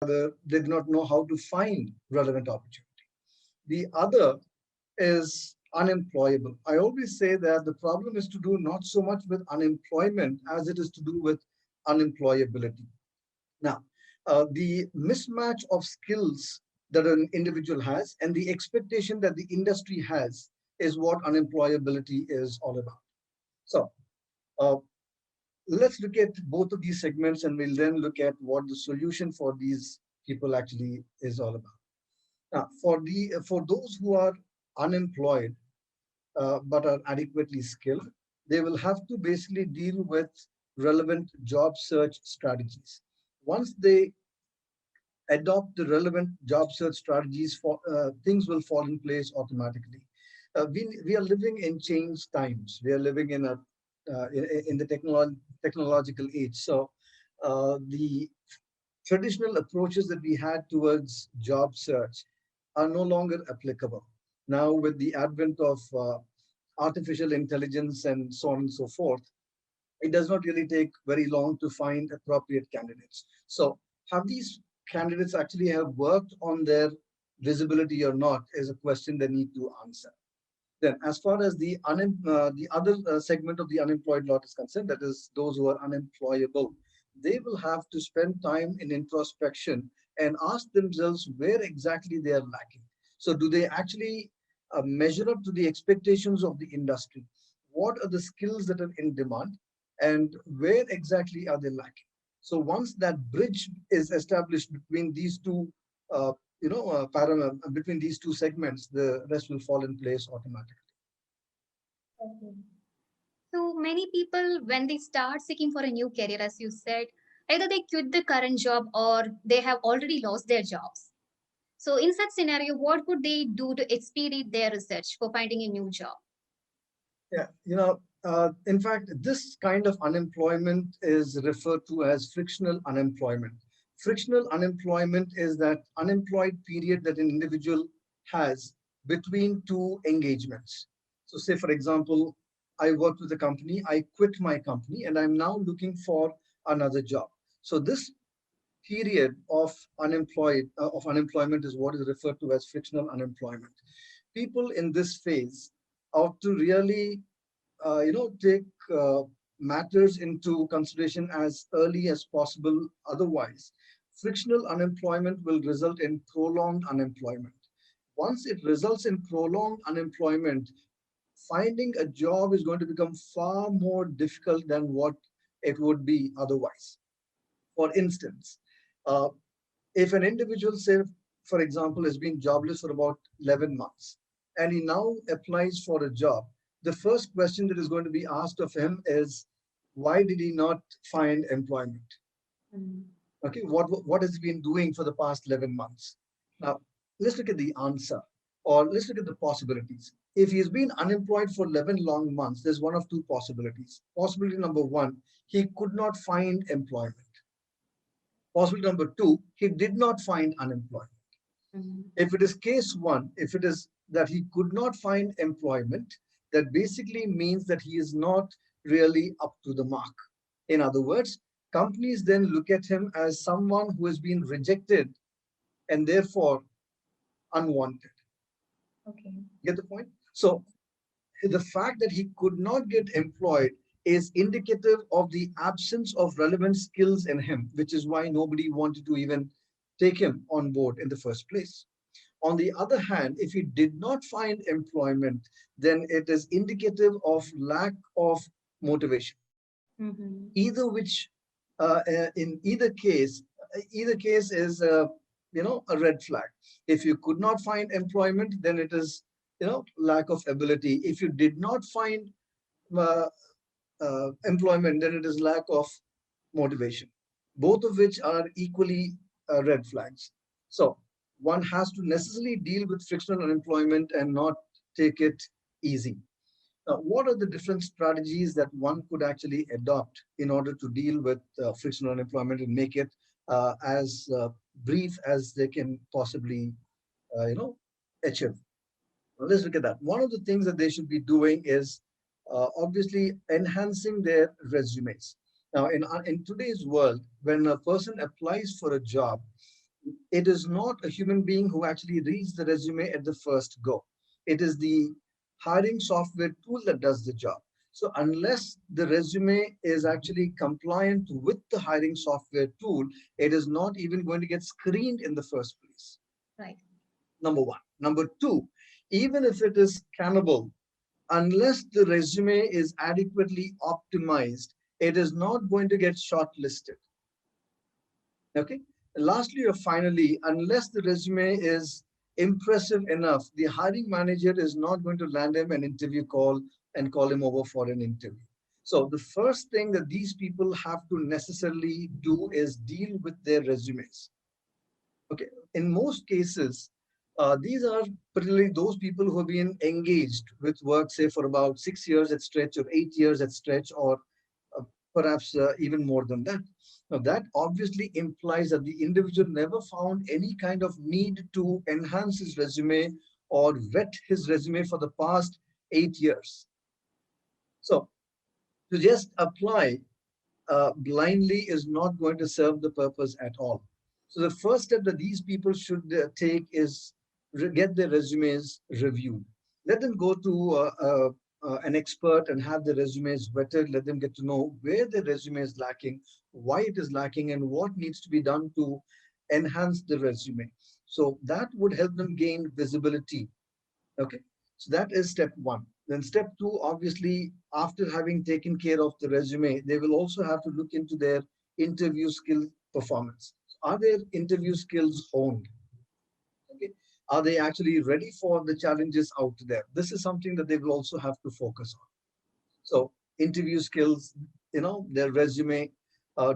they do not know how to find relevant opportunity. The other is unemployable. I always say that the problem is to do not so much with unemployment as it is to do with unemployability. Now, the mismatch of skills that an individual has and the expectation that the industry has is what unemployability is all about. So uh, let's look at both of these segments and we'll then look at what the solution for these people actually is all about. Now, for those who are unemployed but are adequately skilled, they will have to basically deal with relevant job search strategies. Once they adopt the relevant job search strategies, for things will fall in place automatically. We are living in changed times. We are living in a in the technological age. So the traditional approaches that we had towards job search are no longer applicable. Now, with the advent of artificial intelligence and so on and so forth, it does not really take very long to find appropriate candidates. So have these candidates actually have worked on their visibility or not is a question they need to answer. Then, as far as the other segment of the unemployed lot is concerned, that is those who are unemployable, they will have to spend time in introspection and ask themselves where exactly they are lacking. So, do they actually measure up to the expectations of the industry? What are the skills that are in demand, and where exactly are they lacking? So, once that bridge is established between these two between these two segments, the rest will fall in place automatically. Okay. So many people, when they start seeking for a new career, as you said, either they quit the current job or they have already lost their jobs. So in such scenario, what could they do to expedite their research for finding a new job? Yeah, in fact, this kind of unemployment is referred to as frictional unemployment. Frictional unemployment is that unemployed period that an individual has between two engagements. So, say, for example, I worked with a company, I quit my company, and I'm now looking for another job. So, this period of unemployment is what is referred to as frictional unemployment. People in this phase ought to really take matters into consideration as early as possible. Otherwise, frictional unemployment will result in prolonged unemployment. Once it results in prolonged unemployment, finding a job is going to become far more difficult than what it would be otherwise. For instance, uh, if an individual, say, for example, has been jobless for about 11 months and he now applies for a job, the first question that is going to be asked of him is, why did he not find employment? Mm. Okay, what has he been doing for the past 11 months? Now, let's look at the answer, or let's look at the possibilities. If he's been unemployed for 11 long months, there's one of two possibilities. Possibility number one, he could not find employment. Possibility number two, he did not find unemployment. Mhm. If it is case one, if it is that he could not find employment, that basically means that he is not really up to the mark. In other words, companies then look at him as someone who has been rejected and therefore unwanted. Okay. Get the point? So the fact that he could not get employed is indicative of the absence of relevant skills in him, which is why nobody wanted to even take him on board in the first place. On the other hand, if he did not find employment, then it is indicative of lack of motivation. Mm-hmm. Either which, in either case is a red flag. If you could not find employment, then it is lack of ability. If you did not find uh, employment, then it is lack of motivation. Both of which are equally red flags. So one has to necessarily deal with frictional unemployment and not take it easy. Now, what are the different strategies that one could actually adopt in order to deal with frictional unemployment and make it as brief as they can possibly, achieve? Now, let's look at that. One of the things that they should be doing is obviously enhancing their resumes. Now, in today's world, when a person applies for a job, It is not a human being who actually reads the resume at the first go. It is the hiring software tool that does the job. So unless the resume is actually compliant with the hiring software tool, it is not even going to get screened in the first place. Right. Number one. Number two, even if it is scannable, unless the resume is adequately optimized, it is not going to get shortlisted. Okay. Lastly or finally, unless the resume is impressive enough, the hiring manager is not going to land him an interview call and call him over for an interview. So the first thing that these people have to necessarily do is deal with their resumes. Okay. In most cases, these are particularly those people who have been engaged with work, say, for about 6 years at stretch or 8 years at stretch, or uh, perhaps even more than that. Now, that obviously implies that the individual never found any kind of need to enhance his resume or vet his resume for the past 8 years. So, to just apply blindly is not going to serve the purpose at all. So the first step that these people should take is get their resumes reviewed. Let them go to an expert and have the resumes vetted. Let them get to know where the resume is lacking, why it is lacking, and what needs to be done to enhance the resume. So that would help them gain visibility. Okay, so that is step one. Then step two, obviously, after having taken care of the resume, they will also have to look into their interview skill performance. Are their interview skills honed? Okay, are they actually ready for the challenges out there? This is something that they will also have to focus on. So interview skills, their resume,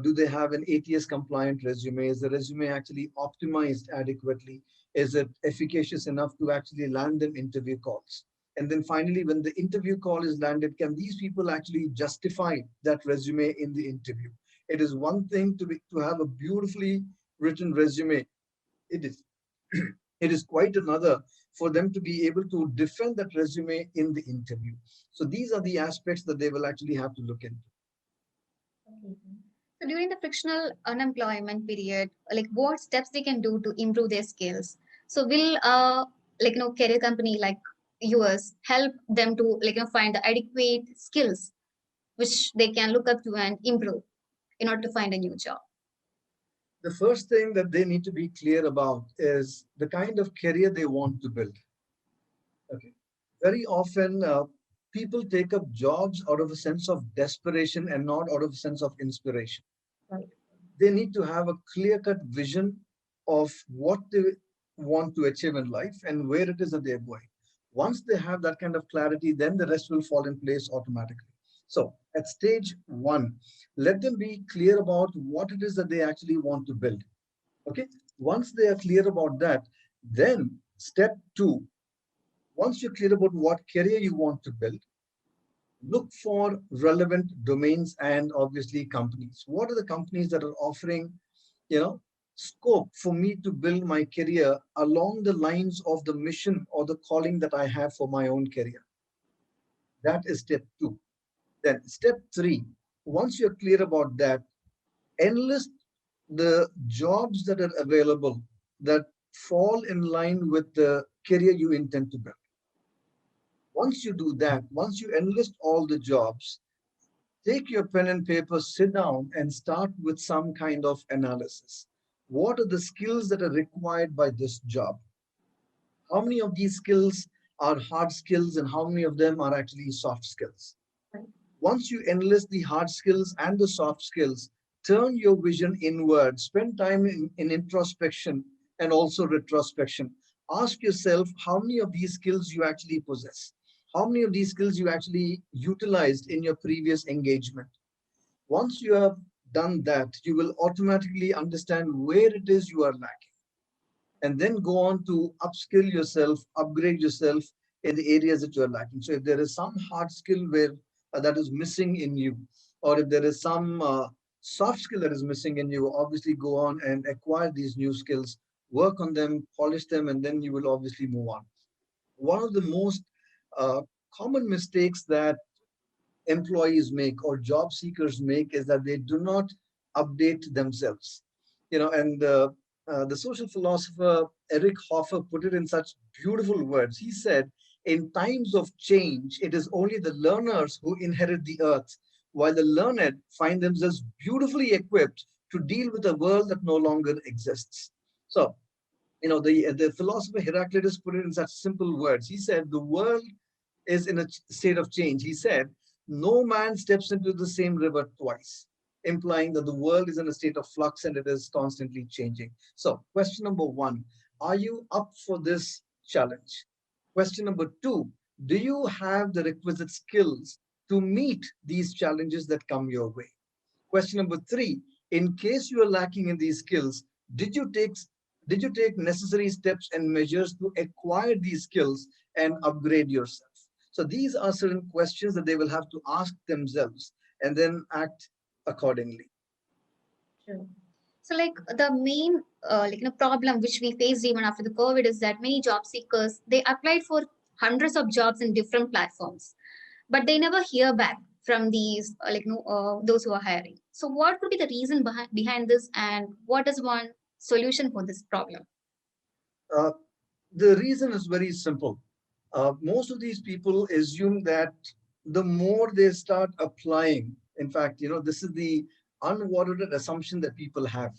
do they have an ATS compliant resume? Is the resume actually optimized adequately? Is it efficacious enough to actually land them interview calls? And then finally, when the interview call is landed, can these people actually justify that resume in the interview? It is one thing to have a beautifully written resume. It is it is quite another for them to be able to defend that resume in the interview. So these are the aspects that they will actually have to look into. Okay. So during the frictional unemployment period, like what steps they can do to improve their skills? So will career company like yours help them to find the adequate skills which they can look up to and improve in order to find a new job? The first thing that they need to be clear about is the kind of career they want to build. Okay. Very often, people take up jobs out of a sense of desperation and not out of a sense of inspiration. Right. They need to have a clear cut vision of what they want to achieve in life and where it is that they're going. Once they have that kind of clarity, then the rest will fall in place automatically. So at stage one, let them be clear about what it is that they actually want to build. Okay. Once they are clear about that, then step two, once you're clear about what career you want to build, look for relevant domains and obviously companies. What are the companies that are offering, you know, scope for me to build my career along the lines of the mission or the calling that I have for my own career? That is step two. Then step three, once you're clear about that, enlist the jobs that are available that fall in line with the career you intend to build. Once you do that, once you enlist all the jobs, take your pen and paper, sit down, and start with some kind of analysis. What are the skills that are required by this job? How many of these skills are hard skills, and how many of them are actually soft skills? Right. Once you enlist the hard skills and the soft skills, turn your vision inward, spend time in introspection and also retrospection. Ask yourself how many of these skills you actually possess, how many of these skills you actually utilized in your previous engagement. Once you have done that, you will automatically understand where it is you are lacking, and then go on to upskill yourself, upgrade yourself in the areas that you're lacking. So if there is some hard skill where that is missing in you, or if there is some soft skill that is missing in you, obviously go on and acquire these new skills, work on them, polish them, and then you will obviously move on. One of the most uh, common mistakes that employees make or job seekers make is that they do not update themselves. And The social philosopher Eric Hoffer put it in such beautiful words. He said, in times of change, it is only the learners who inherit the earth, while the learned find themselves beautifully equipped to deal with a world that no longer exists. So, the philosopher Heraclitus put it in such simple words. He said, the world is in a state of change. He said, no man steps into the same river twice, implying that the world is in a state of flux and it is constantly changing. So, question number one, are you up for this challenge? Question number two, do you have the requisite skills to meet these challenges that come your way? Question number three, in case you are lacking in these skills, did you take did you take necessary steps and measures to acquire these skills and upgrade yourself? So these are certain questions that they will have to ask themselves and then act accordingly. True. So, like the main problem which we faced even after the COVID is that many job seekers they applied for hundreds of jobs in different platforms, but they never hear back from these those who are hiring. So, what could be the reason behind this, and what is one solution for this problem? Uh, the reason is very simple. Most of these people assume that the more they start applying, in fact, this is the unwarranted assumption that people have.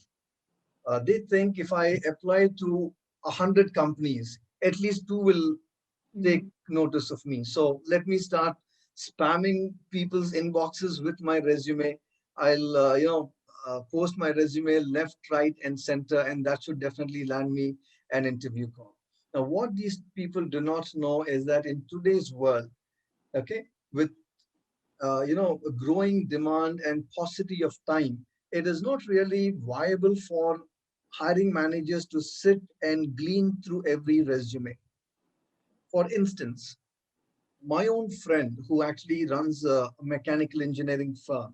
They think if I apply to 100 companies, at least two will take Mhm. notice of me. So let me start spamming people's inboxes with my resume. I'll, post my resume left, right, and center, and that should definitely land me an interview call. Now, what these people do not know is that in today's world, okay, with a growing demand and paucity of time, it is not really viable for hiring managers to sit and glean through every resume. For instance, my own friend who actually runs a mechanical engineering firm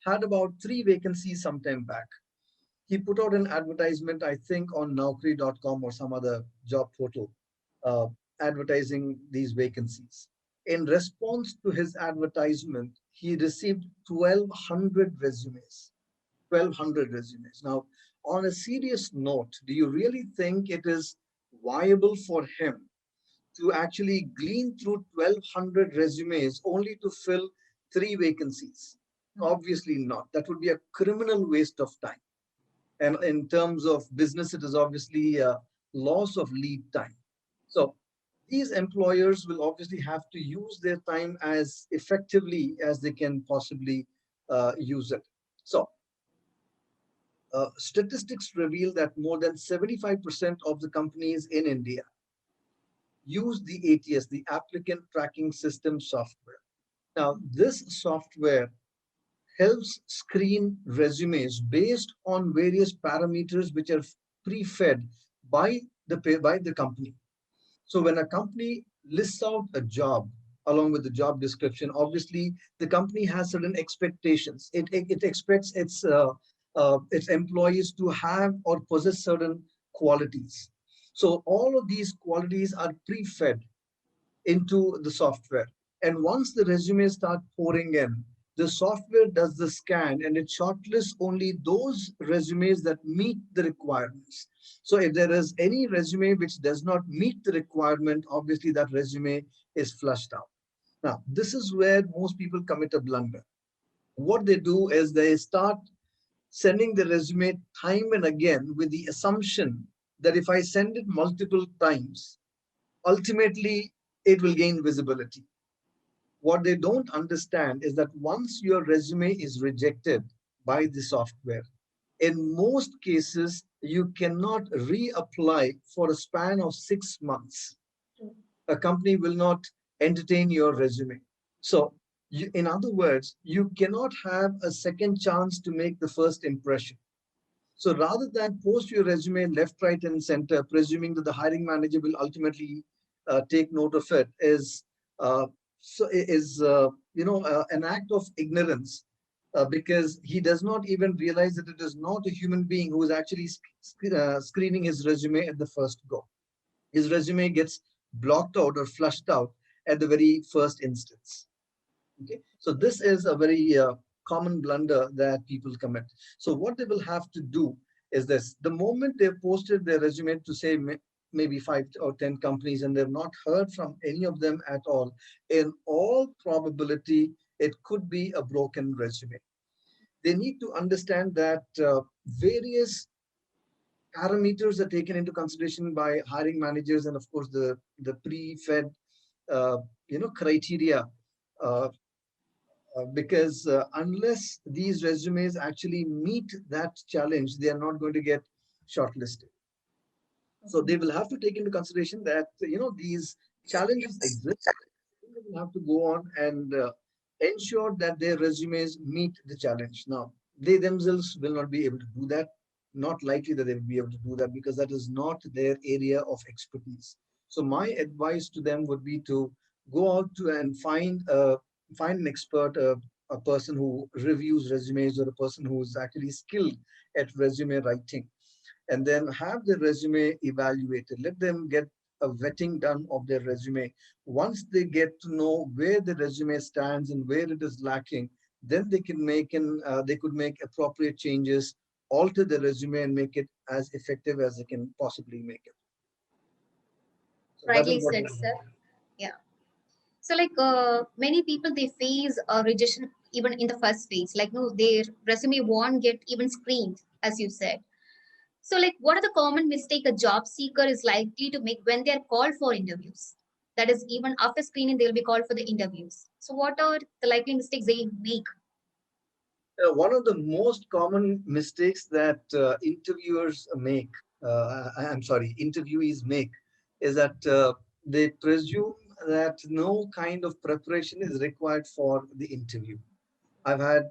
had about three vacancies sometime back. He put out an advertisement, I think, on Naukri.com or some other job portal, uh, advertising these vacancies. In response to his advertisement, he received 1,200 resumes. 1,200 resumes. Now, on a serious note, do you really think it is viable for him to actually glean through 1,200 resumes only to fill three vacancies? Obviously not. That would be a criminal waste of time. And in terms of business, it is obviously a loss of lead time. So these employers will obviously have to use their time as effectively as they can possibly use it. So statistics reveal that more than 75% of the companies in India use the ATS, the applicant tracking system software. Now, this software helps screen resumes based on various parameters which are pre-fed by the company. So when a company lists out a job along with the job description, obviously the company has certain expectations. It expects its employees to have or possess certain qualities. So all of these qualities are pre-fed into the software. And once the resumes start pouring in, the software does the scan and it shortlists only those resumes that meet the requirements. So if there is any resume which does not meet the requirement, obviously that resume is flushed out. Now, this is where most people commit a blunder. What they do is they start sending the resume time and again with the assumption that if I send it multiple times, ultimately it will gain visibility. What they don't understand is that once your resume is rejected by the software, in most cases, you cannot reapply for a span of 6 months. A company will not entertain your resume. So, in other words, you cannot have a second chance to make the first impression. So rather than post your resume left, right, and center, presuming that the hiring manager will ultimately take note of it, uh, an act of ignorance, because he does not even realize that it is not a human being who is actually screening his resume at the first go. His resume gets blocked out or flushed out at the very first instance. Okay, so this is a very common blunder that people commit. So what they will have to do is this: the moment they've posted their resume to say maybe 5 or 10 companies and they've not heard from any of them at all, in all probability, it could be a broken resume. They need to understand that various parameters are taken into consideration by hiring managers, and of course the pre-fed uh, criteria, uh, because unless these resumes actually meet that challenge, they are not going to get shortlisted. So they will have to take into consideration that these challenges exist. They will have to go on and ensure that their resumes meet the challenge. Now, they themselves will not be able to do that. Not likely that they will be able to do that because that is not their area of expertise. So my advice to them would be to go out to and find an expert, a person who reviews resumes or a person who is actually skilled at resume writing, and then have the resume evaluated. Let them get a vetting done of their resume. Once they get to know where the resume stands and where it is lacking, then they could make appropriate changes, alter the resume, and make it as effective as they can possibly make it. So that is Rightly what. said, sir. Yeah. So like many people they face a rejection even in the first phase. Like no, their resume won't get even screened, as you said. So like what are the common mistake a job seeker is likely to make when they are called for interviews? That is even after screening they'll be called for the interviews. So what are the likely mistakes they make? One of the most common mistakes that interviewers make, I'm sorry, interviewees make, is that they presume that no kind of preparation is required for the interview. I've had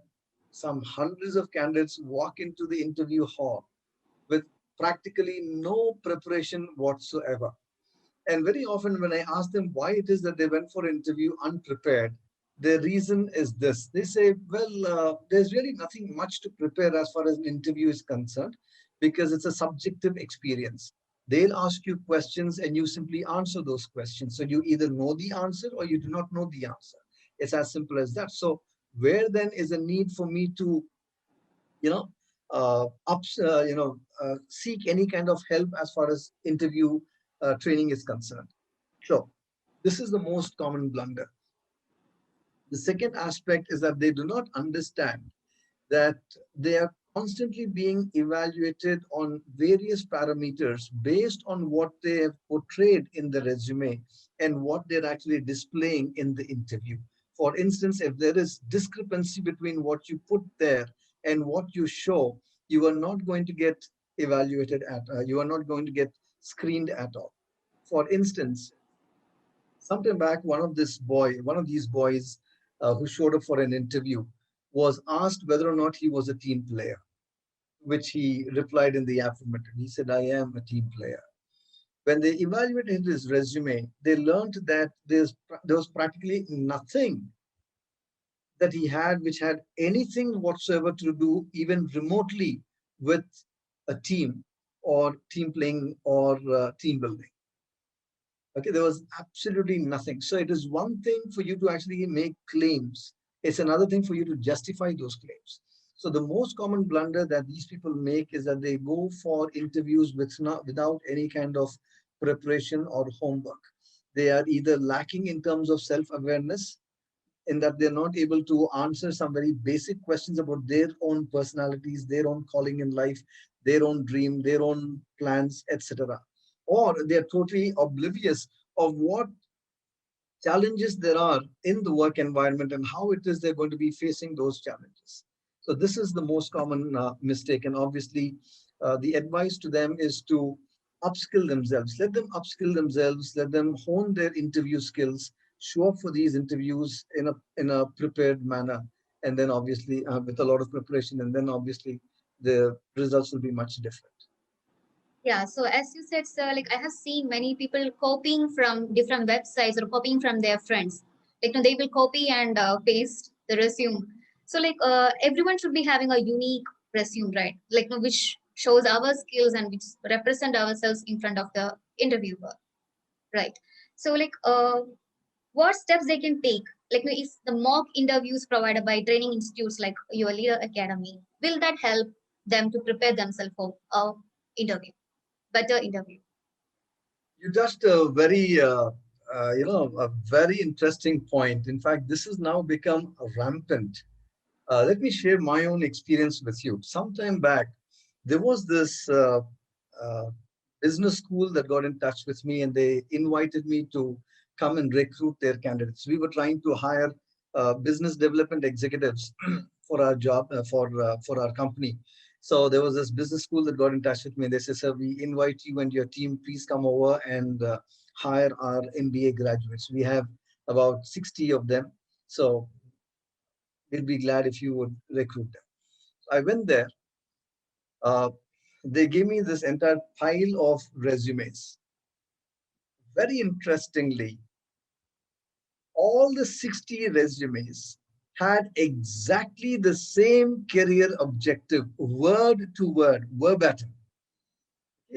some hundreds of candidates walk into the interview hall with practically no preparation whatsoever. And very often, when I ask them why it is that they went for an interview unprepared, their reason is this. They say, well, there's really nothing much to prepare as far as an interview is concerned because it's a subjective experience. They'll ask you questions and you simply answer those questions. So you either know the answer or you do not know the answer. It's as simple as that. So, where then is a need for me to you know seek any kind of help as far as interview training is concerned? Sure. This is the most common blunder. The second aspect is that they do not understand that they are constantly being evaluated on various parameters based on what they have portrayed in the resume and what they're actually displaying in the interview. For instance, if there is discrepancy between what you put there and what you show, you are not going to get you are not going to get screened at all. For instance, sometime back, one of these boys who showed up for an interview was asked whether or not he was a team player, which he replied in the affirmative. He said, I am a team player. When they evaluated his resume, they learned that there was practically nothing that he had which had anything whatsoever to do, even remotely, with a team or team playing or team building. Okay, there was absolutely nothing. So it is one thing for you to actually make claims. It's another thing for you to justify those claims. So the most common blunder that these people make is that they go for interviews without any kind of preparation or homework. They are either lacking in terms of self-awareness, in that they're not able to answer some very basic questions about their own personalities, their own calling in life, their own dream, their own plans, etc. Or they're totally oblivious of what challenges there are in the work environment and how it is they're going to be facing those challenges. So this is the most common mistake. And obviously, the advice to them is to upskill themselves. Let them upskill themselves. Let them hone their interview skills. Show up for these interviews in a prepared manner, and then obviously with a lot of preparation. And then obviously the results will be much different. Yeah, so as you said, sir, like I have seen many people copying from different websites or copying from their friends. Like, they will copy and paste the resume. So, like, everyone should be having a unique resume, right? Like, which shows our skills and which represent ourselves in front of the interviewer, right? So, like, what steps they can take? Like, if the mock interviews provided by training institutes like your Leader Academy, will that help? them to prepare themselves for a interview, better interview? You touched a very, a very interesting point. In fact, this has now become rampant. Let me share my own experience with you. Sometime back, there was this uh, business school that got in touch with me, and they invited me to come and recruit their candidates. We were trying to hire business development executives for our job, for our company. So there was this business school that got in touch with me. They said, "Sir, we invite you and your team. Please come over and hire our MBA graduates. We have about 60 of them. So we'll be glad if you would recruit them." So I went there. Uh, they gave me this entire pile of resumes. Very interestingly, all the 60 resumes had exactly the same career objective, word to word, verbatim.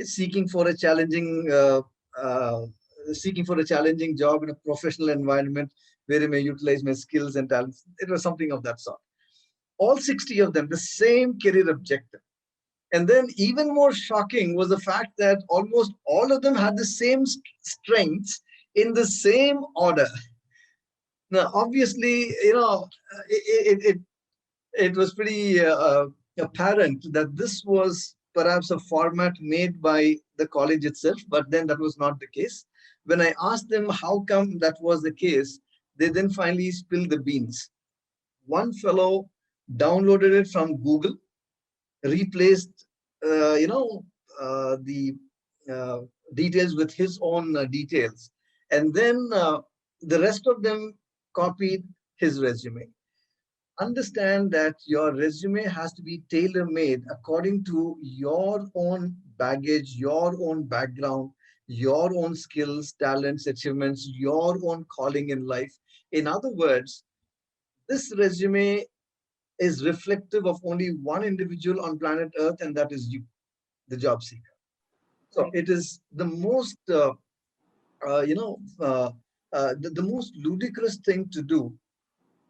Seeking for a challenging, uh, seeking for a challenging job in a professional environment where I may utilize my skills and talents. It was something of that sort. All 60 of them, the same career objective. And then even more shocking was the fact that almost all of them had the same strengths in the same order. Now, obviously, it was pretty apparent that this was perhaps a format made by the college itself, but then that was not the case. When I asked them how come that was the case, they then finally spilled the beans. One fellow downloaded it from Google, replaced, the uh, details with his own details, and then the rest of them copied his resume. Understand that your resume has to be tailor made according to your own baggage, your own background, your own skills, talents, achievements, your own calling in life. In other words, this resume is reflective of only one individual on planet Earth, and that is you, the job seeker. So Right. it is the most, the most ludicrous thing to do.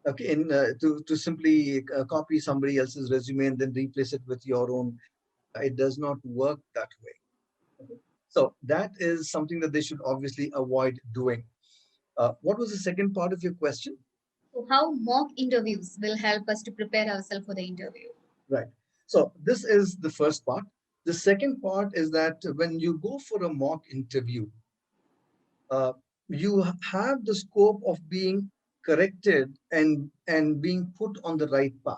Okay, to simply copy somebody else's resume and then replace it with your own. It does not work that way. Okay? So that is something that they should obviously avoid doing. What was the second part of your question? So how mock interviews will help us to prepare ourselves for the interview? Right. So this is the first part. The second part is that when you go for a mock interview, uh, you have the scope of being corrected and being put on the right path.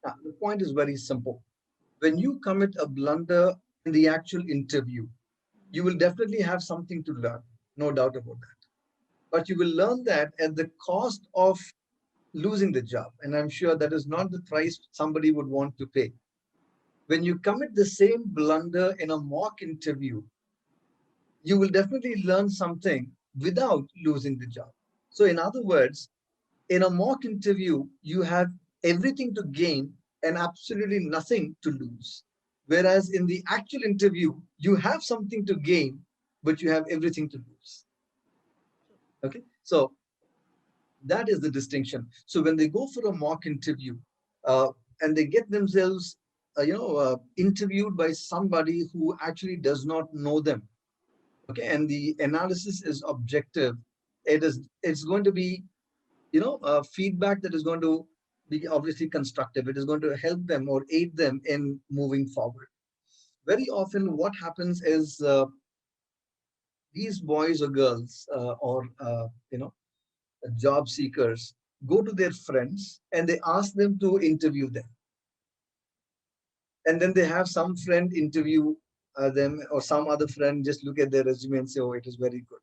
Now, the point is very simple. When you commit a blunder in the actual interview, you will definitely have something to learn, no doubt about that. But you will learn that at the cost of losing the job. And I'm sure that is not the price somebody would want to pay. When you commit the same blunder in a mock interview, you will definitely learn something without losing the job. So, in other words, in a mock interview, you have everything to gain and absolutely nothing to lose. Whereas in the actual interview, you have something to gain, but you have everything to lose. Okay. So that is the distinction. So when they go for a mock interview uh, and they get themselves, interviewed by somebody who actually does not know them, okay, and the analysis is objective, it's going to be feedback that is going to be obviously constructive. It is going to help them or aid them in moving forward. Very often what happens is these boys or girls or job seekers go to their friends and they ask them to interview them, and then they have some friend interview them, or some other friend just look at their resume and say, oh, it is very good.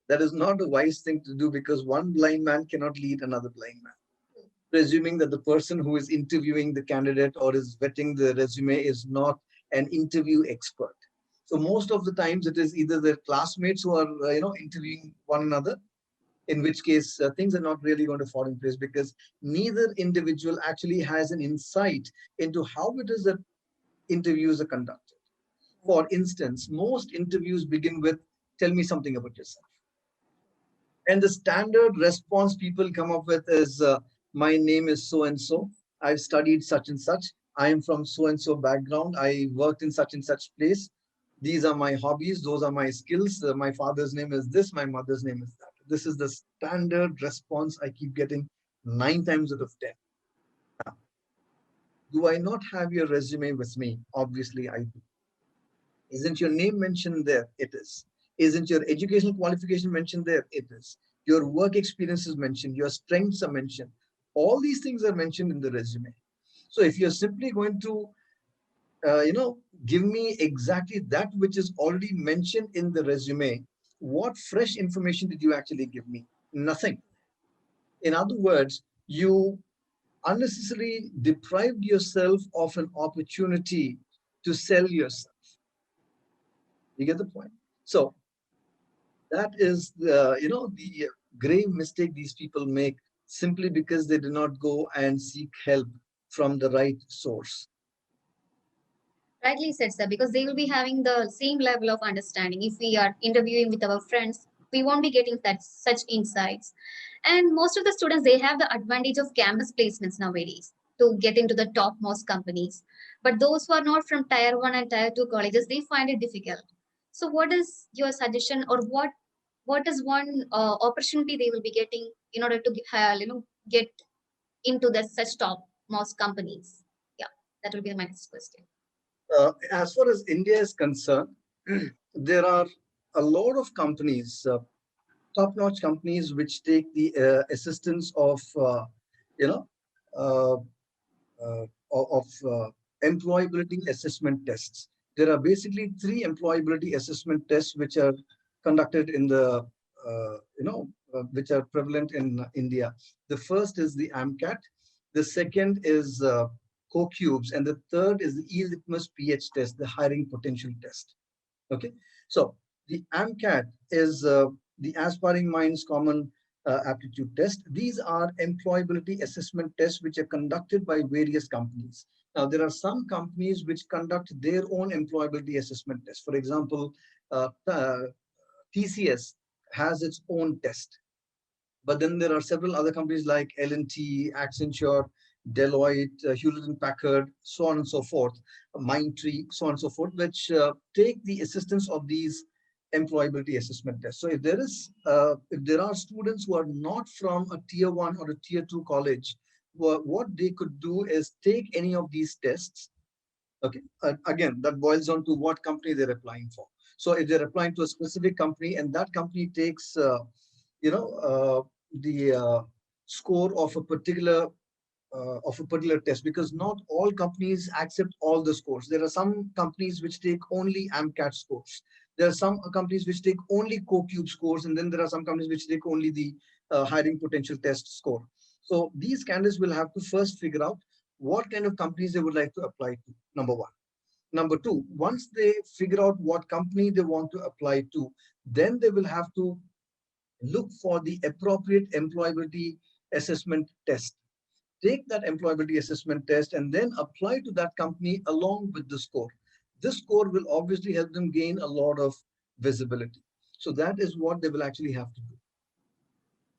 That is not a wise thing to do, because one blind man cannot lead another blind man, presuming that the person who is interviewing the candidate or is vetting the resume is not an interview expert. So most of the times it is either their classmates who are interviewing one another, in which case things are not really going to fall in place, because neither individual actually has an insight into how it is that interviews are conducted. For instance, most interviews begin with, tell me something about yourself. And the standard response people come up with is, my name is so and so. I've studied such and such. I am from so and so background. I worked in such and such place. These are my hobbies. Those are my skills. My father's name is this. My mother's name is that. This is the standard response I keep getting 9 times out of 10. Do I not have your resume with me? Obviously, I do. Isn't your name mentioned there? It is. Isn't your educational qualification mentioned there? It is. Your work experience is mentioned. Your strengths are mentioned. All these things are mentioned in the resume. So if you're simply going to, give me exactly that which is already mentioned in the resume, what fresh information did you actually give me? Nothing. In other words, you unnecessarily deprived yourself of an opportunity to sell yourself. You get the point? So that is the grave mistake these people make simply because they do not go and seek help from the right source. Rightly said, sir, because they will be having the same level of understanding. If we are interviewing with our friends, we won't be getting that such insights. And most of the students, they have the advantage of campus placements nowadays to get into the topmost companies. But those who are not from tier one and tier two colleges, they find it difficult. So, what is your suggestion, or what is one opportunity they will be getting in order to get into the such topmost companies? Yeah, that will be my next question. As far as India is concerned, there are a lot of companies, top-notch companies, which take the assistance of, you know, uh, of employability assessment tests. There are basically three employability assessment tests which are conducted in which are prevalent in India. The first is the AMCAT, the second is CoCubes, and the third is the e-litmus PH test, the hiring potential test. Okay, so the AMCAT is the Aspiring Minds Common Aptitude Test. These are employability assessment tests which are conducted by various companies. Now, there are some companies which conduct their own employability assessment tests. For example, TCS has its own test. But then there are several other companies like L&T, Accenture, Deloitte, Hewlett and Packard, so on and so forth, Mindtree, so on and so forth, which take the assistance of these employability assessment tests. So if there are students who are not from a tier one or a tier two college, what they could do is take any of these tests. Okay, again, that boils down to what company they're applying for. So if they're applying to a specific company and that company takes the score of a particular test, because not all companies accept all the scores. There are some companies which take only AMCAT scores. There are some companies which take only CoCube scores, and then there are some companies which take only the hiring potential test score. So these candidates will have to first figure out what kind of companies they would like to apply to, number one. Number two, once they figure out what company they want to apply to, then they will have to look for the appropriate employability assessment test. Take that employability assessment test and then apply to that company along with the score. This score will obviously help them gain a lot of visibility. So that is what they will actually have to do.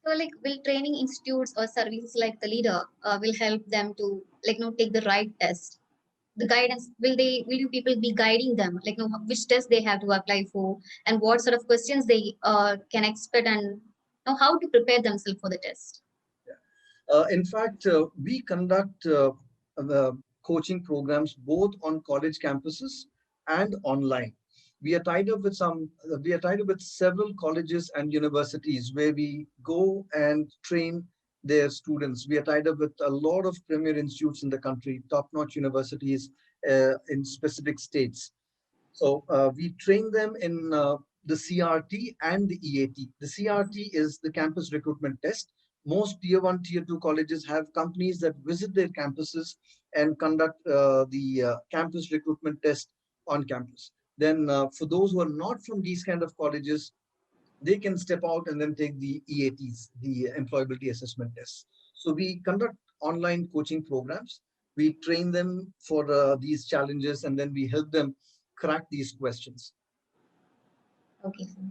So, like, will training institutes or services like the leader will help them to take the right test? The guidance, will you people be guiding them which test they have to apply for, and what sort of questions they can expect, and how to prepare themselves for the test? In fact, we conduct the coaching programs both on college campuses and online. We are tied up with we are tied up with several colleges and universities where we go and train their students. We are tied up with a lot of premier institutes in the country, top-notch universities in specific states. So we train them in the CRT and the EAT. The CRT is the campus recruitment test. Most tier one, tier two colleges have companies that visit their campuses and conduct the campus recruitment test on campus. Then for those who are not from these kind of colleges, they can step out and then take the EATs, the employability assessment tests. So we conduct online coaching programs. We train them for these challenges, and then we help them crack these questions. Okay, sir.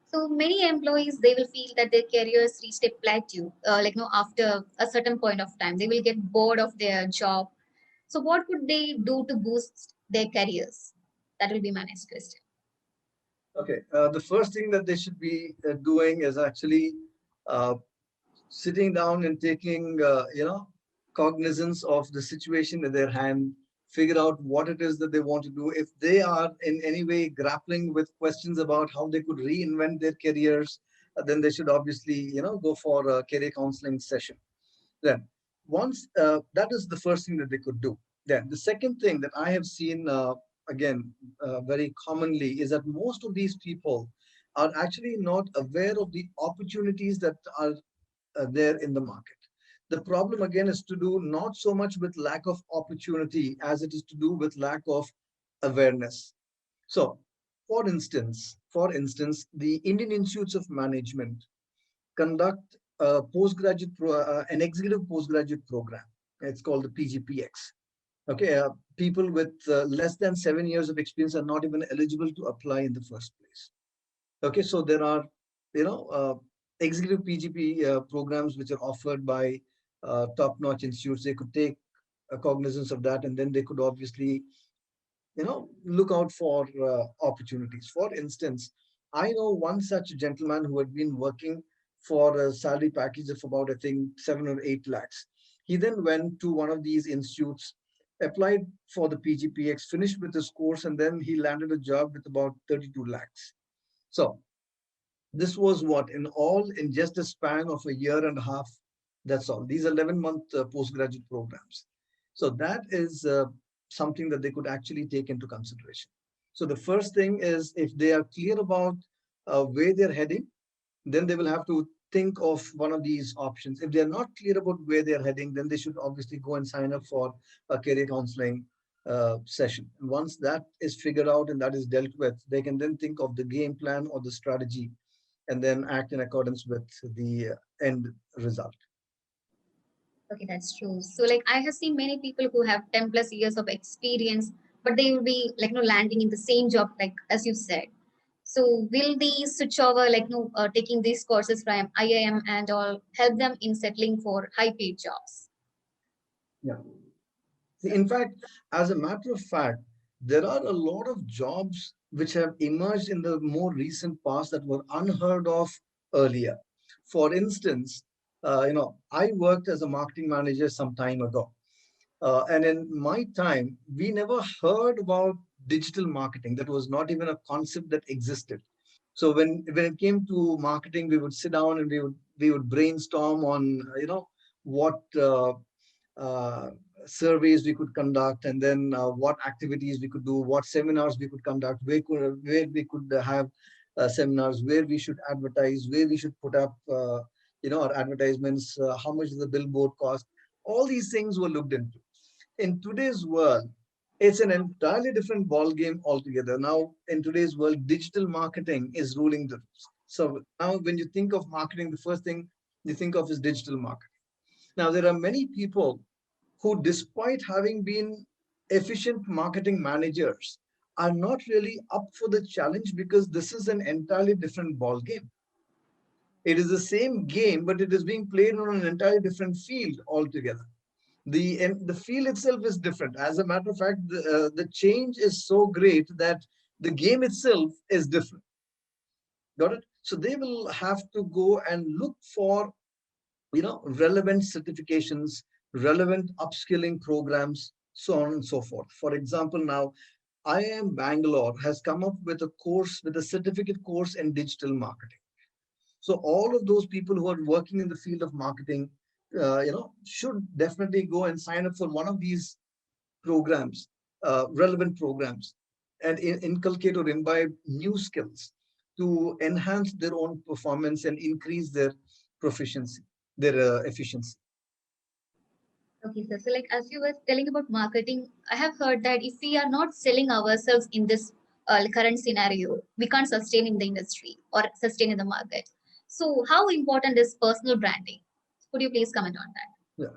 So many employees, they will feel that their careers reached a plateau, after a certain point of time they will get bored of their job. So what could they do to boost their careers? That will be my next question. Okay, the first thing that they should be doing is actually uh, sitting down and taking, cognizance of the situation in their hand, figure out what it is that they want to do. If they are in any way grappling with questions about how they could reinvent their careers, then they should obviously, go for a career counseling session. Then, once that is the first thing that they could do. Then, the second thing that I have seen again very commonly is that most of these people are actually not aware of the opportunities that are there in the market. The problem again is to do not so much with lack of opportunity as it is to do with lack of awareness. So, for instance, the Indian Institutes of Management conduct an executive postgraduate program. It's called the PGPX. Okay, people with less than 7 years of experience are not even eligible to apply in the first place. Okay, so there are, you know, uh, executive PGP programs which are offered by top-notch institutes. They could take cognizance of that, and then they could obviously, look out for opportunities. For instance, I know one such gentleman who had been working for a salary package of about, I think, 7 or 8 lakhs. He then went to one of these institutes, applied for the PGPX, finished with his course, and then he landed a job with about 32 lakhs. So this was what, in all, in just a span of a year and a half. That's all. These 11-month postgraduate programs. So that is something that they could actually take into consideration. So the first thing is, if they are clear about where they're heading, then they will have to think of one of these options. If they're not clear about where they're heading, then they should obviously go and sign up for a career counseling session. And once that is figured out and that is dealt with, they can then think of the game plan or the strategy and then act in accordance with the end result. Okay, that's true. So like I have seen many people who have 10 plus years of experience, but they will be like landing in the same job, like as you said. So will the switch over taking these courses from IIM and all help them in settling for high paid jobs? Yeah. See, in fact, as a matter of fact, there are a lot of jobs which have emerged in the more recent past that were unheard of earlier. For instance, I worked as a marketing manager some time ago. And in my time, we never heard about digital marketing. That was not even a concept that existed. So when it came to marketing, we would sit down and we would brainstorm on what uh, surveys we could conduct, and then what activities we could do, what seminars we could conduct, where we could have seminars, where we should advertise, where we should put up our advertisements, how much does the billboard cost. All these things were looked into. In today's world, it's an entirely different ball game altogether. Now, in today's world, digital marketing is ruling the roost. So now, when you think of marketing, the first thing you think of is digital marketing. Now, there are many people who, despite having been efficient marketing managers, are not really up for the challenge because this is an entirely different ball game. It is the same game, but it is being played on an entirely different field altogether. The field itself is different. As a matter of fact, the change is so great that the game itself is different. Got it? So they will have to go and look for relevant certifications, relevant upskilling programs, so on and so forth. For example, now IIM Bangalore has come up with a course, with a certificate course in digital marketing. So all of those people who are working in the field of marketing, should definitely go and sign up for one of these programs, relevant programs, and inculcate or imbibe new skills to enhance their own performance and increase their proficiency, their efficiency. Okay, sir. So, like as you were telling about marketing, I have heard that if we are not selling ourselves in this current scenario, we can't sustain in the industry or sustain in the market. So, how important is personal branding? Could you please comment on that? Yeah.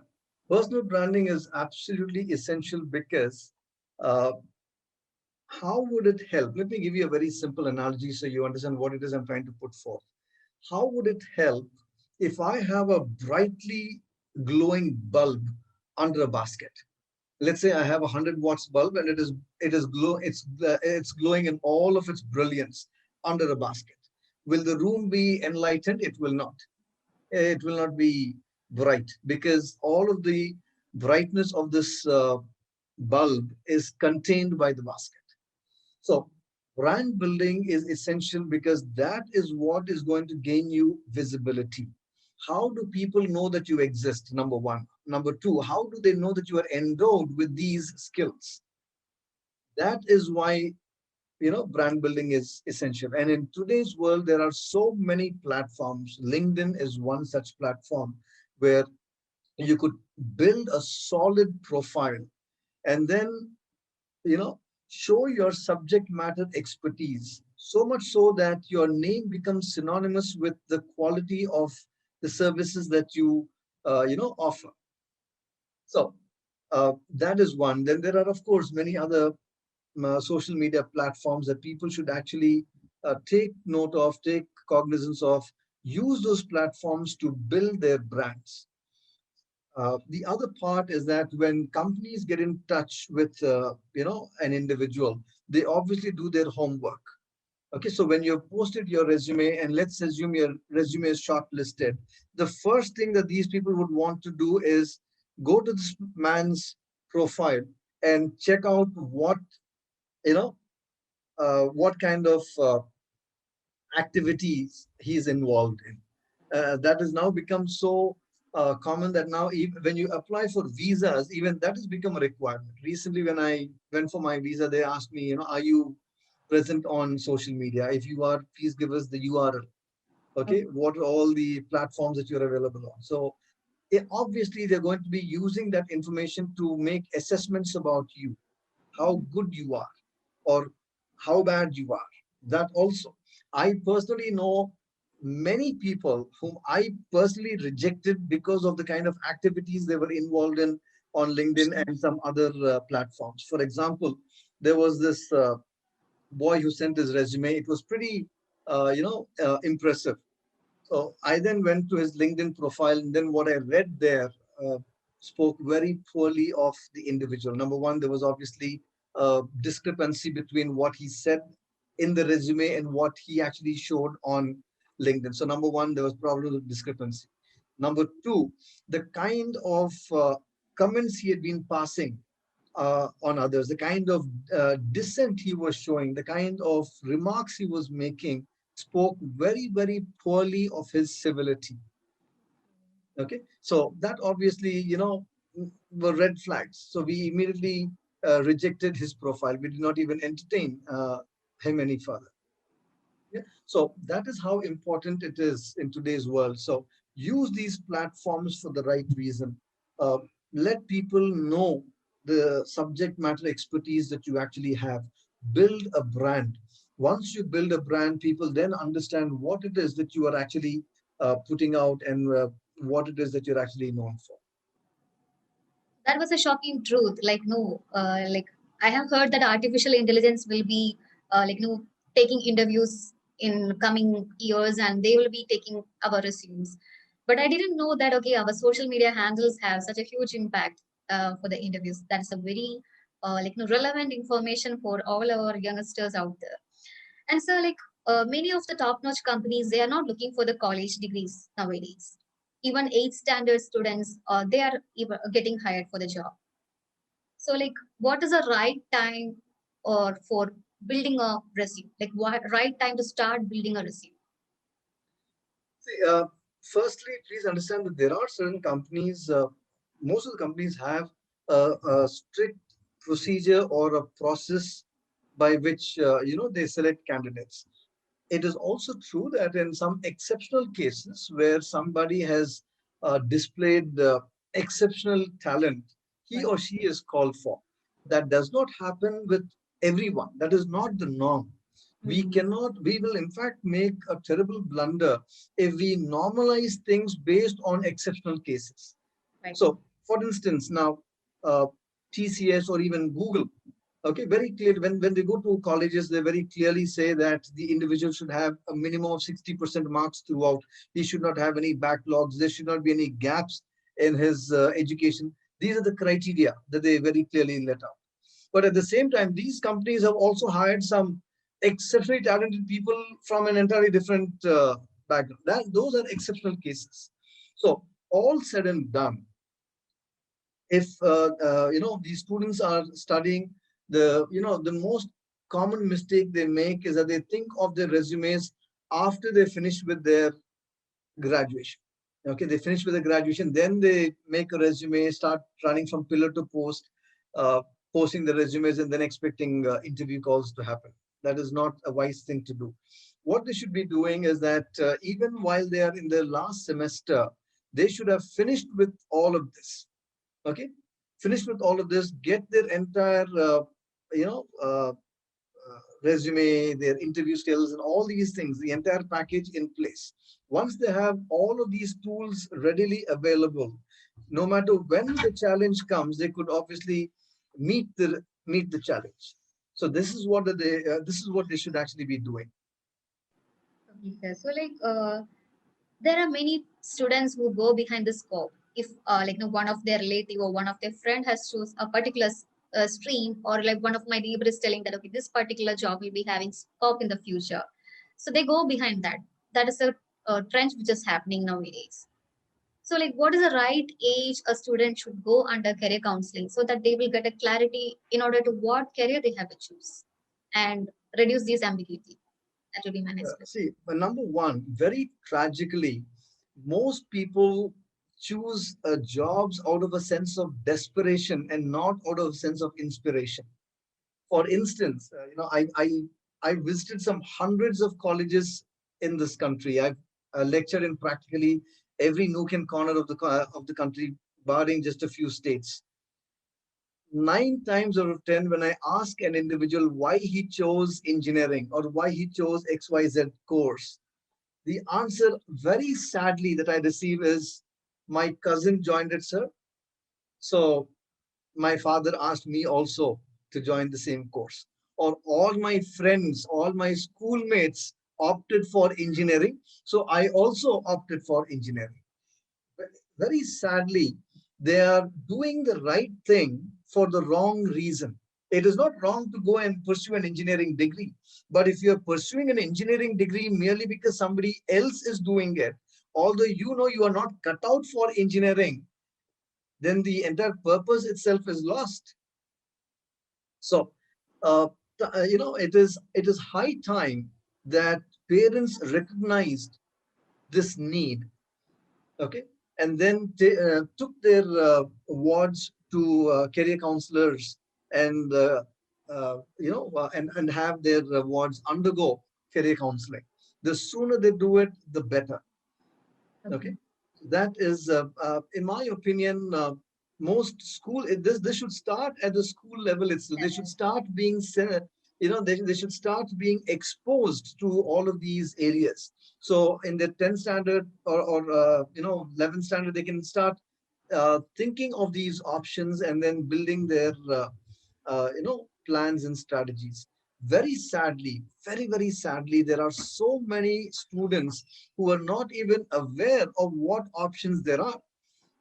Personal branding is absolutely essential because uh, how would it help? Let me give you a very simple analogy so you understand what it is I'm trying to put forth. How would it help if I have a brightly glowing bulb under a basket? Let's say I have a 100 watts bulb and it's glowing in all of its brilliance under a basket. Will the room be enlightened? It will not. It will not be bright because all of the brightness of this bulb is contained by the basket. So brand building is essential because that is what is going to gain you visibility. How do people know that you exist? Number one. Number two, how do they know that you are endowed with these skills? That is why, brand building is essential. And in today's world, there are so many platforms. LinkedIn is one such platform where you could build a solid profile and then, you know show your subject matter expertise, so much so that your name becomes synonymous with the quality of the services that you offer. So that is one. Then there are, of course, many other social media platforms that people should actually take note of, take cognizance of, use those platforms to build their brands. The other part is that when companies get in touch with an individual, they obviously do their homework. Okay, so when you've posted your resume, and let's assume your resume is shortlisted, the first thing that these people would want to do is go to this man's profile and check out what kind of activities he's involved in. That has now become so common that now even when you apply for visas, even that has become a requirement. Recently, when I went for my visa, they asked me, are you present on social media? If you are, please give us the URL. Okay, what are all the platforms that you're available on? So obviously, they're going to be using that information to make assessments about you, how good you are or how bad you are. That also. I personally know many people whom I personally rejected because of the kind of activities they were involved in on LinkedIn and some other platforms. For example, there was this boy who sent his resume. It was pretty, impressive. So I then went to his LinkedIn profile, and then what I read there uh, spoke very poorly of the individual. Number one, there was obviously a discrepancy between what he said in the resume and what he actually showed on LinkedIn. So number one, there was problems with discrepancy. Number two, the kind of comments he had been passing on others, the kind of dissent he was showing, the kind of remarks he was making spoke very, very poorly of his civility. Okay, so that obviously, were red flags. So we immediately rejected his profile. We did not even entertain him any further. Yeah. So that is how important it is in today's world. So use these platforms for the right reason. Uh, Let people know the subject matter expertise that you actually have. Build a brand. Once you build a brand, people then understand what it is that you are actually putting out and what it is that you're actually known for. That was a shocking truth. Like, no, like I have heard that artificial intelligence will be, taking interviews in coming years, and they will be taking our resumes. But I didn't know that. Okay, our social media handles have such a huge impact for the interviews. That's a very relevant information for all our youngsters out there. And so, many of the top-notch companies, they are not looking for the college degrees nowadays. Even eighth standard students, they are getting hired for the job. So, what is the right time or for building a resume? Like, what right time to start building a resume? See, firstly, please understand that there are certain companies, most of the companies have a strict procedure or a process by which, they select candidates. It is also true that in some exceptional cases where somebody has displayed exceptional talent, he Right. or she is called for. That does not happen with everyone. That is not the norm. Mhm. We will in fact make a terrible blunder if we normalize things based on exceptional cases. Right. So, for instance, now TCS or even Google, okay, very clear when they go to colleges, they very clearly say that the individual should have a minimum of 60% marks throughout. He should not have any backlogs. There should not be any gaps in his education. These are the criteria that they very clearly let out. But at the same time, these companies have also hired some exceptionally talented people from an entirely different background. Those are exceptional cases. So all said and done, if these students are studying, the most common mistake they make is that they think of their resumes after they finish with their graduation. Okay, they finish with the graduation, then they make a resume, start running from pillar to post, uh, posting the resumes, and then expecting interview calls to happen. That is not a wise thing to do. What they should be doing is that even while they are in their last semester, they should have finished with all of this. Okay, finished with all of this, get their entire you know uh, resume, their interview skills, and all these things, the entire package in place. Once they have all of these tools readily available, no matter when the challenge comes, they could obviously meet the challenge. So this is what they should actually be doing. Okay, sir. So like there are many students who go behind the scope. If like no, one of their relative or one of their friend has choose a particular stream, or like one of my neighbor is telling that okay, this particular job will be having scope in the future, so they go behind that. That is a trend which is happening nowadays. So like what is the right age a student should go under career counseling so that they will get a clarity in order to what career they have to choose and reduce this ambiguity? That will be my next question. See, number one, very tragically, most people choose jobs out of a sense of desperation and not out of a sense of inspiration. For instance, I visited some hundreds of colleges in this country. I've lectured in practically every nook and corner of the country, barring just a few states. 9 times out of 10, when I ask an individual why he chose engineering or why he chose XYZ course, the answer, very sadly, that I receive is, my cousin joined it, sir. So my father asked me also to join the same course. Or all my friends, all my schoolmates opted for engineering. So I also opted for engineering. Very sadly, they are doing the right thing for the wrong reason. It is not wrong to go and pursue an engineering degree. But if you're pursuing an engineering degree merely because somebody else is doing it, although you know you are not cut out for engineering, then the entire purpose itself is lost. So, it is high time that parents recognized this need, okay, and then took their wards to career counselors and and have their wards undergo career counseling. The sooner they do it, the better. Okay, Okay. that is, in my opinion, most school. This should start at the school level itself. They should start being, they should start being exposed to all of these areas. So in the 10th standard or 11th standard, they can start thinking of these options and then building their plans and strategies. Very sadly, very sadly, there are so many students who are not even aware of what options there are.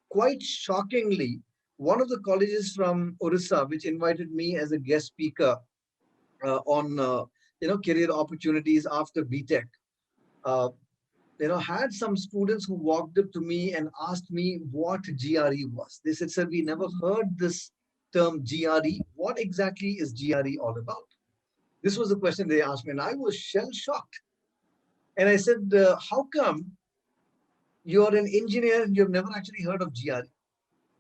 Quite shockingly, one of the colleges from Orissa, which invited me as a guest speaker on career opportunities after BTech, uh, had some students who walked up to me and asked me what GRE was. They said, "Sir, we never heard this term GRE. What exactly is GRE all about?" This was the question they asked me, and I was shell shocked. And I said, "How come you're an engineer and you've never actually heard of GRE?"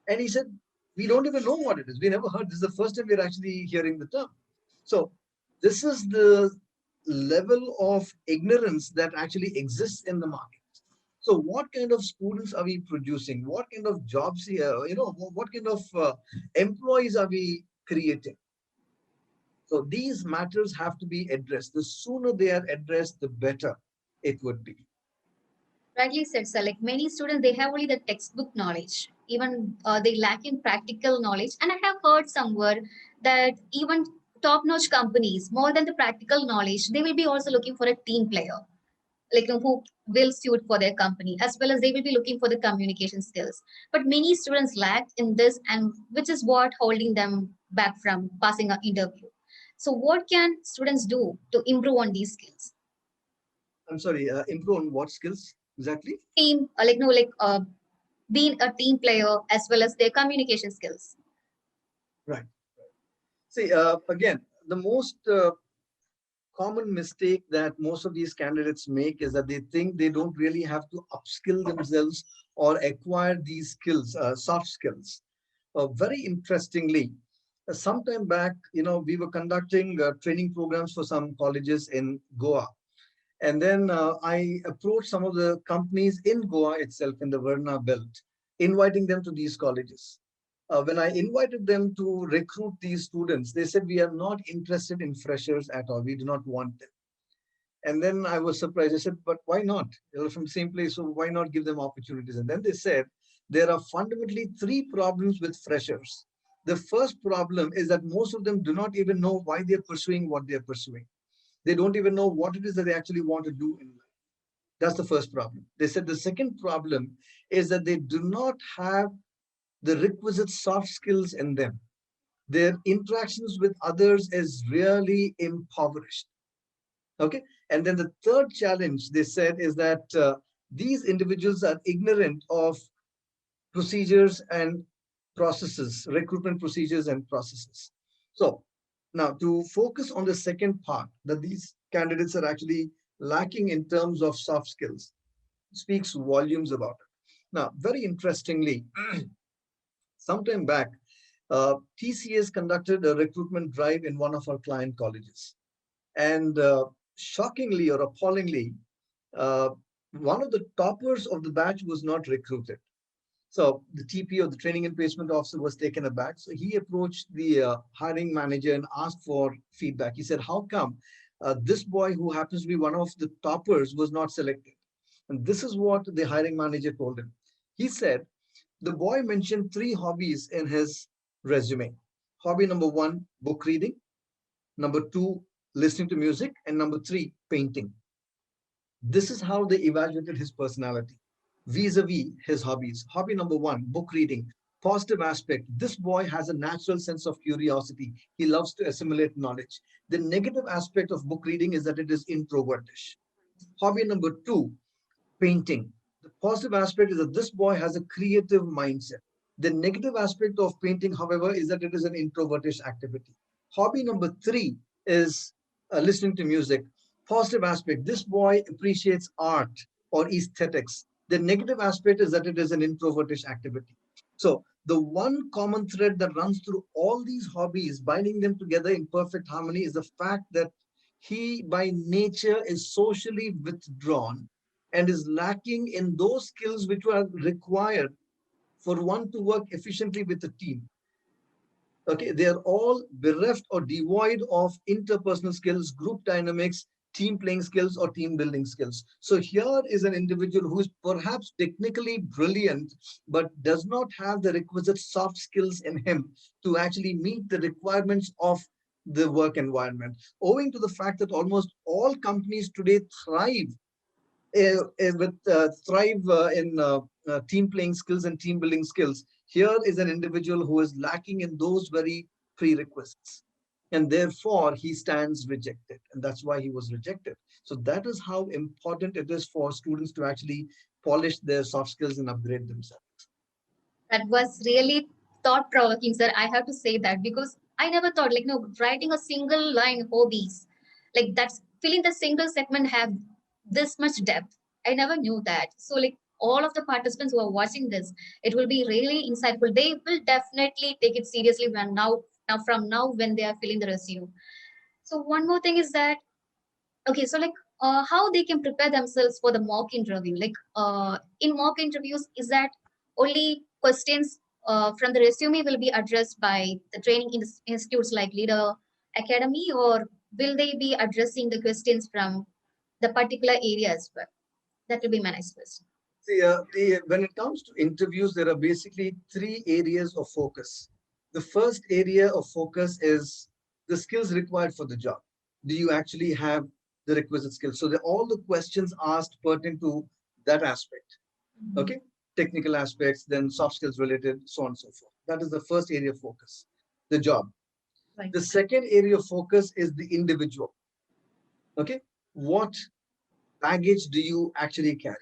And he said, "We don't even know what it is. We never heard. This is the first time we're actually hearing the term." So this is the level of ignorance that actually exists in the market. So what kind of students are we producing? What kind of jobs here? What kind of employees are we creating? So these matters have to be addressed. The sooner they are addressed, the better it would be. Rightly said, sir. Like many students, they have only the textbook knowledge. Even they lack in practical knowledge. And I have heard somewhere that even top-notch companies, more than the practical knowledge, they will be also looking for a team player. like who will suit for their company, as well as they will be looking for the communication skills. But many students lack in this, and which is what holding them back from passing an interview. So what can students do to improve on these skills? I'm sorry, improve on what skills exactly? Team, being a team player as well as their communication skills. Right. See, again, the most common mistake that most of these candidates make is that they think they don't really have to upskill themselves or acquire these skills, soft skills. Very interestingly, some time back, we were conducting training programs for some colleges in Goa. And then I approached some of the companies in Goa itself in the Varna belt, inviting them to these colleges. When I invited them to recruit these students, they said, we are not interested in freshers at all. We do not want them. And then I was surprised. I said, but why not? They're from the same place, so why not give them opportunities? And then they said, there are fundamentally three problems with freshers. The first problem is that most of them do not even know why they're pursuing what they're pursuing. They don't even know what it is that they actually want to do in life. That's the first problem. They said the second problem is that they do not have the requisite soft skills in them. Their interactions with others is really impoverished. Okay. And then the third challenge they said is that these individuals are ignorant of procedures and processes, recruitment procedures and processes. So now to focus on the second part, that these candidates are actually lacking in terms of soft skills, speaks volumes about it. Now, very interestingly, sometime back, TCS conducted a recruitment drive in one of our client colleges. And shockingly or appallingly, uh, one of the toppers of the batch was not recruited. So the TP, or the training and placement officer, was taken aback. So he approached the hiring manager and asked for feedback. He said, how come this boy, who happens to be one of the toppers, was not selected? And this is what the hiring manager told him. He said, the boy mentioned three hobbies in his resume. Hobby number one, book reading. Number two, listening to music. And number three, painting. This is how they evaluated his personality vis-a-vis his hobbies. Hobby number one, book reading. Positive aspect, this boy has a natural sense of curiosity. He loves to assimilate knowledge. The negative aspect of book reading is that it is introvertish. Hobby number two, painting. The positive aspect is that this boy has a creative mindset. The negative aspect of painting, however, is that it is an introvertish activity. Hobby number three is listening to music. Positive aspect, this boy appreciates art or aesthetics. The negative aspect is that it is an introvertish activity. So the one common thread that runs through all these hobbies, binding them together in perfect harmony, is the fact that he by nature is socially withdrawn and is lacking in those skills which are required for one to work efficiently with a team. Okay, they are all bereft or devoid of interpersonal skills, group dynamics, team playing skills, or team building skills. So here is an individual who is perhaps technically brilliant, but does not have the requisite soft skills in him to actually meet the requirements of the work environment. Owing to the fact that almost all companies today thrive in team playing skills and team building skills. Here is an individual who is lacking in those very prerequisites. And therefore, he stands rejected. And that's why he was rejected. So that is how important it is for students to actually polish their soft skills and upgrade themselves. That was really thought provoking, sir. I have to say that because I never thought, like, no, writing a single line hobbies, like that's filling the single segment have this much depth. I never knew that. So, like, all of the participants who are watching this, it will be really insightful. They will definitely take it seriously now from now when they are filling the resume. So, one more thing is that okay, so like how they can prepare themselves for the mock interview. Like in mock interviews, is that only questions from the resume will be addressed by the training institutes like Leader Academy, or will they be addressing the questions from the particular area as well? That will be my next question. See, when it comes to interviews, there are basically three areas of focus. The first area of focus is the skills required for the job. Do you actually have the requisite skills. So all the questions asked pertain to that aspect. Okay, technical aspects, then soft skills related, so on and so forth. That is the first area of focus, the job. Right. The second area of focus is the individual. Okay, what baggage do you actually carry?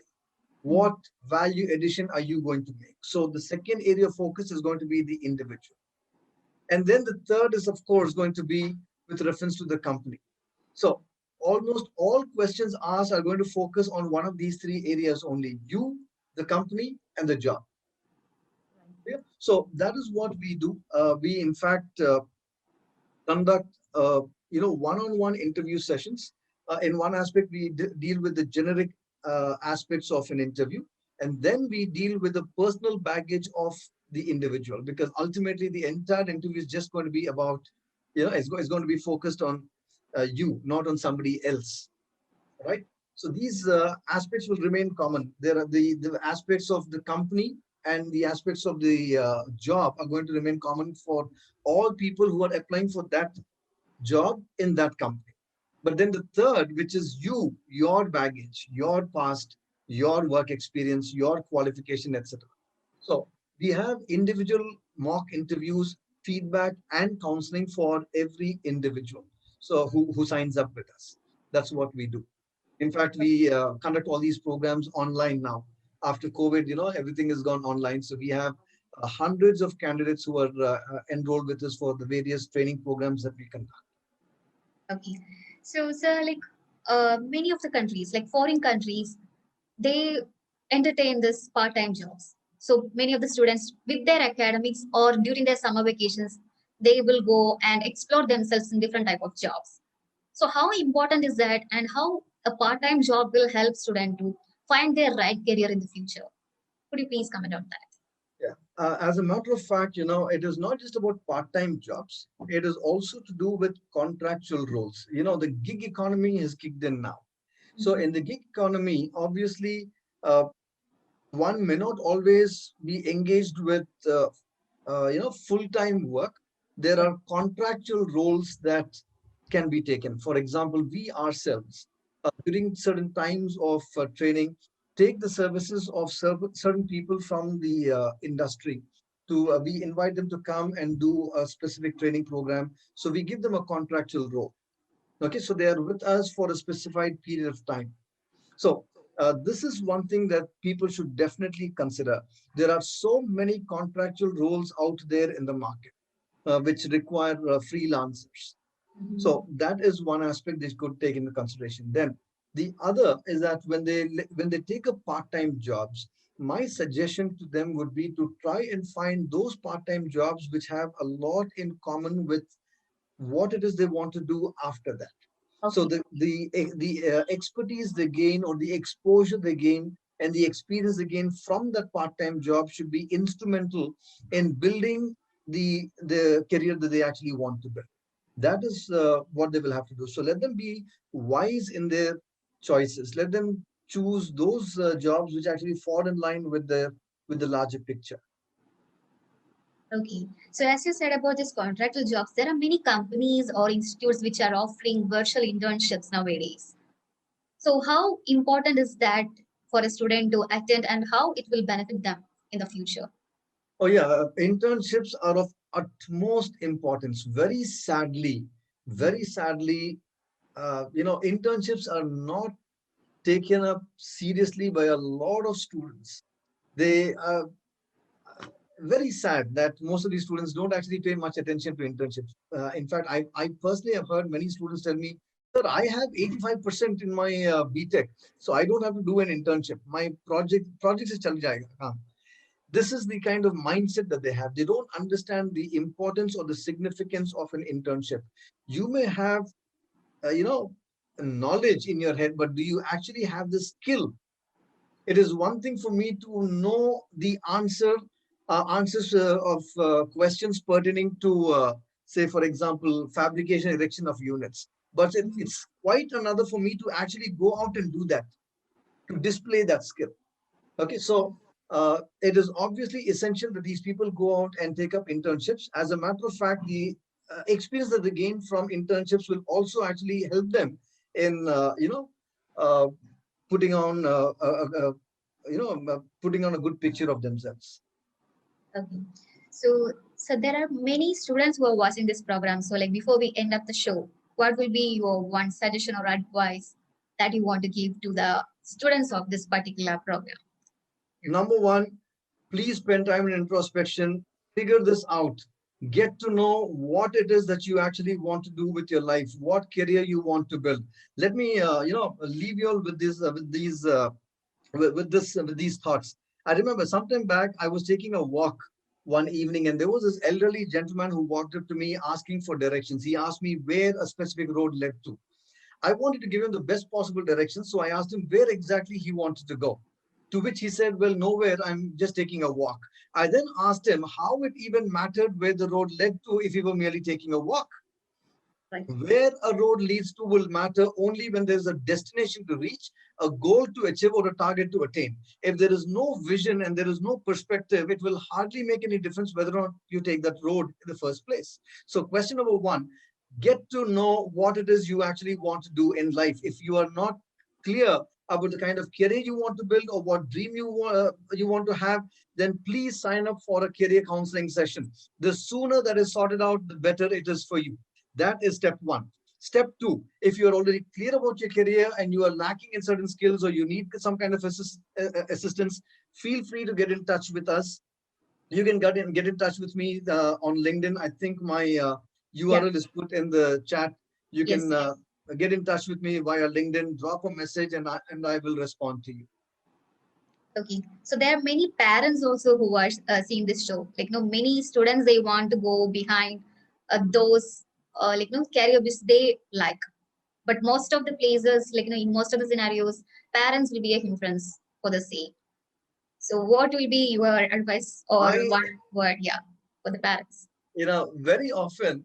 What value addition are you going to make? So the second area of focus is going to be the individual. And then the third is, of course, going to be with reference to the company. So almost all questions asked are going to focus on one of these three areas only: you, the company, and the job. Yeah. So that is what we do. We, in fact, conduct one-on-one interview sessions. In one aspect, we deal with the generic aspects of an interview, and then we deal with the personal baggage of the individual, because ultimately the entire interview is just going to be about, it's going to be focused on you, not on somebody else, right? So these aspects will remain common. There are the aspects of the company and the aspects of the job are going to remain common for all people who are applying for that job in that company. But then the third, which is you, your baggage, your past, your work experience, your qualification, etc. So we have individual mock interviews, feedback, and counseling for every individual. So who signs up with us? That's what we do. In fact, we conduct all these programs online now. After COVID, everything has gone online. So we have hundreds of candidates who are enrolled with us for the various training programs that we conduct. Okay. So, sir, like many of the countries, like foreign countries, they entertain this part-time jobs. So many of the students with their academics or during their summer vacations, they will go and explore themselves in different type of jobs. So how important is that, and how a part-time job will help student to find their right career in the future? Could you please comment on that? Yeah. As a matter of fact, it is not just about part-time jobs. It is also to do with contractual roles. The gig economy has kicked in now. So in the gig economy, obviously, uh, one may not always be engaged with full-time work. There are contractual roles that can be taken. For example, we ourselves during certain times of training take the services of certain people from the industry to we invite them to come and do a specific training program. So we give them a contractual role. Okay, so they are with us for a specified period of time. So this is one thing that people should definitely consider. There are so many contractual roles out there in the market which require freelancers. So that is one aspect they could take into consideration. Then the other is that when they take up part-time jobs, my suggestion to them would be to try and find those part-time jobs which have a lot in common with what it is they want to do after that. So Okay. the expertise they gain, or the exposure they gain, and the experience they gain from that part-time job should be instrumental in building the career that they actually want to build. That is what they will have to do. So let them be wise in their choices. Let them choose those jobs which actually fall in line with the larger picture. Okay. So as you said about these contractual jobs, there are many companies or institutes which are offering virtual internships nowadays. So how important is that for a student to attend, and how it will benefit them in the future? Oh yeah, internships are of utmost importance. Very sadly, internships are not taken up seriously by a lot of students. They are very sad that most of these students don't actually pay much attention to internships. In fact, I personally have heard many students tell me, "Sir, I have 85% in my BTech, so I don't have to do an internship. My project is chal jayega." This is the kind of mindset that they have. They don't understand the importance or the significance of an internship. You may have, knowledge in your head, but do you actually have the skill? It is one thing for me to know the answers of questions pertaining to, say, for example, fabrication, erection of units. But it's quite another for me to actually go out and do that, to display that skill. Okay, so it is obviously essential that these people go out and take up internships. As a matter of fact, the experience that they gain from internships will also actually help them in uh, putting on putting on a good picture of themselves. Okay. So there are many students who are watching this program. So like before we end up the show, what will be your one suggestion or advice that you want to give to the students of this particular program? Number one, please spend time in introspection, figure this out, get to know what it is that you actually want to do with your life, what career you want to build. Let me leave you all with this with these thoughts. I remember sometime back I was taking a walk one evening, and there was this elderly gentleman who walked up to me asking for directions. He asked me where a specific road led to. I wanted to give him the best possible direction, so I asked him where exactly he wanted to go. To which he said, well, nowhere, I'm just taking a walk. I then asked him how it even mattered where the road led to if he were merely taking a walk. Right. Where a road leads to will matter only when there's a destination to reach, a goal to achieve, or a target to attain. If there is no vision and there is no perspective, it will hardly make any difference whether or not you take that road in the first place. So, question number one, get to know what it is you actually want to do in life. If you are not clear about the kind of career you want to build or what dream you want to have, then please sign up for a career counseling session. The sooner that is sorted out, the better it is for you. That is step one. Step two, if you are already clear about your career and you are lacking in certain skills or you need some kind of assistance, feel free to get in touch with us. You can get in touch with me on LinkedIn. I think my Yeah. URL is put in the chat. You Yes. can get in touch with me via LinkedIn, drop a message, and I will respond to you. Okay. So there are many parents also who are seeing this show. Like, many students they want to go behind those career which they like. But most of the places, in most of the scenarios, parents will be a hindrance for the same. So what will be your advice or I, one word, yeah, for the parents? very often,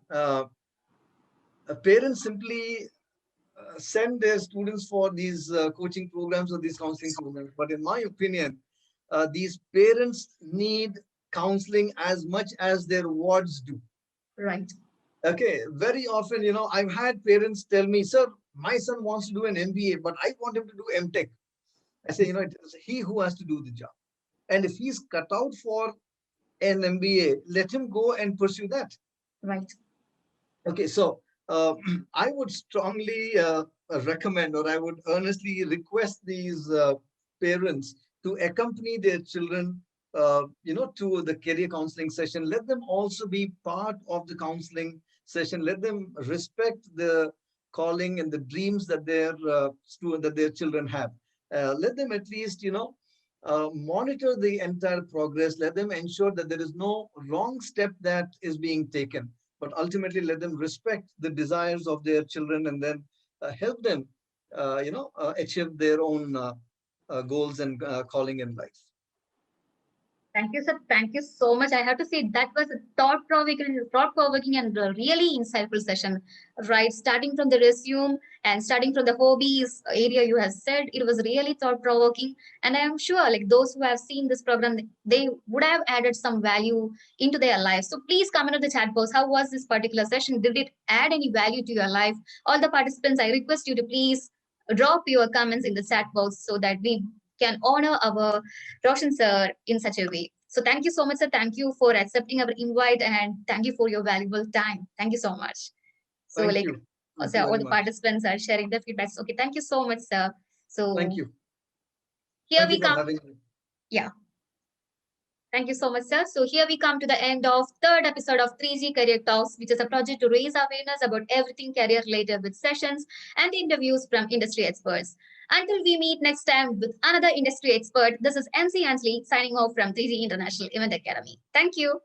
parents simply send their students for these coaching programs or these counseling programs. But in my opinion, these parents need counseling as much as their wards do. Right. Okay, very often, I've had parents tell me, sir, my son wants to do an MBA, but I want him to do MTech. I say, it is he who has to do the job. And if he's cut out for an MBA, let him go and pursue that. Right. Okay, so I would strongly recommend, or I would earnestly request these parents to accompany their children, to the career counseling session. Let them also be part of the counseling session. Let them respect the calling and the dreams that their children have. Let them at least, monitor the entire progress. Let them ensure that there is no wrong step that is being taken, but ultimately let them respect the desires of their children and then help them achieve their own goals and calling in life. Thank you, sir. Thank you so much. I have to say that was a thought-provoking and really insightful session. Right, starting from the resume and starting from the hobbies area you have said, it was really thought-provoking. And I am sure, like those who have seen this program, they would have added some value into their lives. So please comment on the chat box. How was this particular session? Did it add any value to your life? All the participants, I request you to please drop your comments in the chat box so that we can honor our Roshan sir in such a way. So thank you so much, sir. Thank you for accepting our invite and thank you for your valuable time. Thank you so much. So Thank like you. Thank you so all very the much. participants are sharing their feedbacks. Okay, thank you so much, sir. Thank So you. here Thank you we for come. having me. Yeah. Thank you so much, sir. So here we come to the end of third episode of 3G Career Talks, which is a project to raise awareness about everything career related with sessions and interviews from industry experts. Until we meet next time with another industry expert, this is MC Ansley signing off from 3G International Event Academy. Thank you.